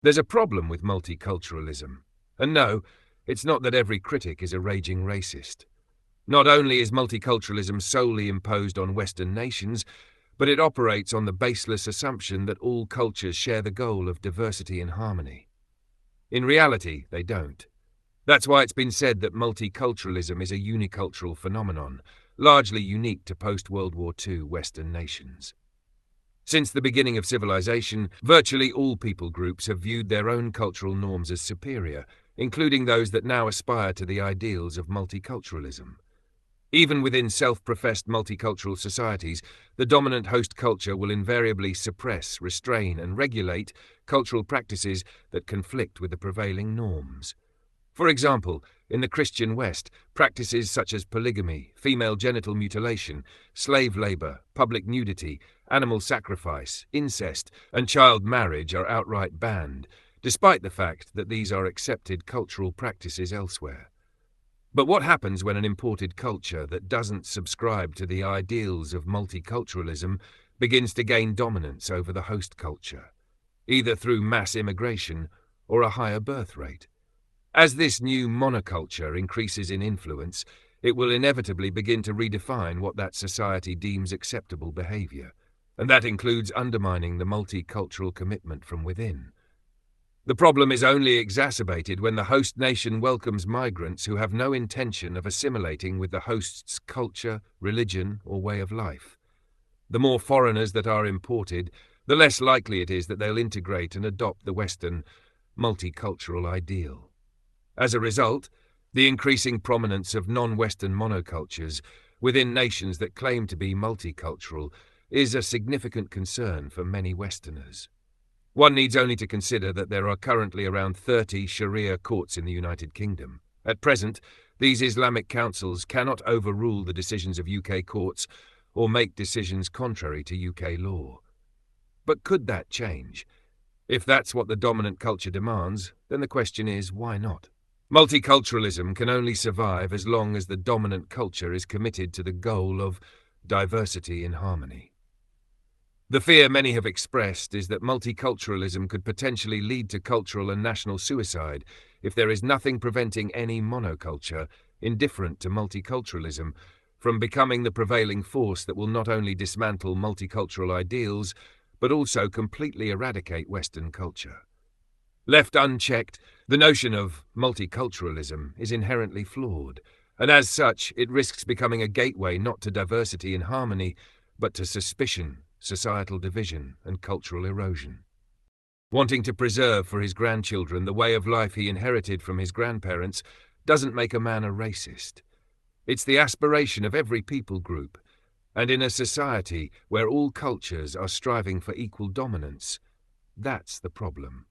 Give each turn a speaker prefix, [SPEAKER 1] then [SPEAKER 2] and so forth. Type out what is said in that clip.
[SPEAKER 1] There's a problem with multiculturalism. And no, it's not that every critic is a raging racist. Not only is multiculturalism solely imposed on Western nations, but it operates on the baseless assumption that all cultures share the goal of diversity and harmony. In reality, they don't. That's why it's been said that multiculturalism is a unicultural phenomenon, largely unique to post-World War II Western nations. Since the beginning of civilization, virtually all people groups have viewed their own cultural norms as superior, including those that now aspire to the ideals of multiculturalism. Even within self-professed multicultural societies, the dominant host culture will invariably suppress, restrain, and regulate cultural practices that conflict with the prevailing norms. For example, in the Christian West, practices such as polygamy, female genital mutilation, slave labor, public nudity, animal sacrifice, incest, and child marriage are outright banned, despite the fact that these are accepted cultural practices elsewhere. But what happens when an imported culture that doesn't subscribe to the ideals of multiculturalism begins to gain dominance over the host culture, either through mass immigration or a higher birth rate? As this new monoculture increases in influence, it will inevitably begin to redefine what that society deems acceptable behavior, and that includes undermining the multicultural commitment from within. The problem is only exacerbated when the host nation welcomes migrants who have no intention of assimilating with the host's culture, religion, or way of life. The more foreigners that are imported, the less likely it is that they'll integrate and adopt the Western multicultural ideal. As a result, the increasing prominence of non-Western monocultures within nations that claim to be multicultural is a significant concern for many Westerners. One needs only to consider that there are currently around 30 Sharia courts in the United Kingdom. At present, these Islamic councils cannot overrule the decisions of UK courts or make decisions contrary to UK law. But could that change? If that's what the dominant culture demands, then the question is, why not? Multiculturalism can only survive as long as the dominant culture is committed to the goal of diversity in harmony. The fear many have expressed is that multiculturalism could potentially lead to cultural and national suicide if there is nothing preventing any monoculture, indifferent to multiculturalism, from becoming the prevailing force that will not only dismantle multicultural ideals, but also completely eradicate Western culture. Left unchecked, the notion of multiculturalism is inherently flawed, and as such, it risks becoming a gateway not to diversity and harmony, but to suspicion, societal division, and cultural erosion. Wanting to preserve for his grandchildren the way of life he inherited from his grandparents doesn't make a man a racist. It's the aspiration of every people group, and in a society where all cultures are striving for equal dominance, that's the problem.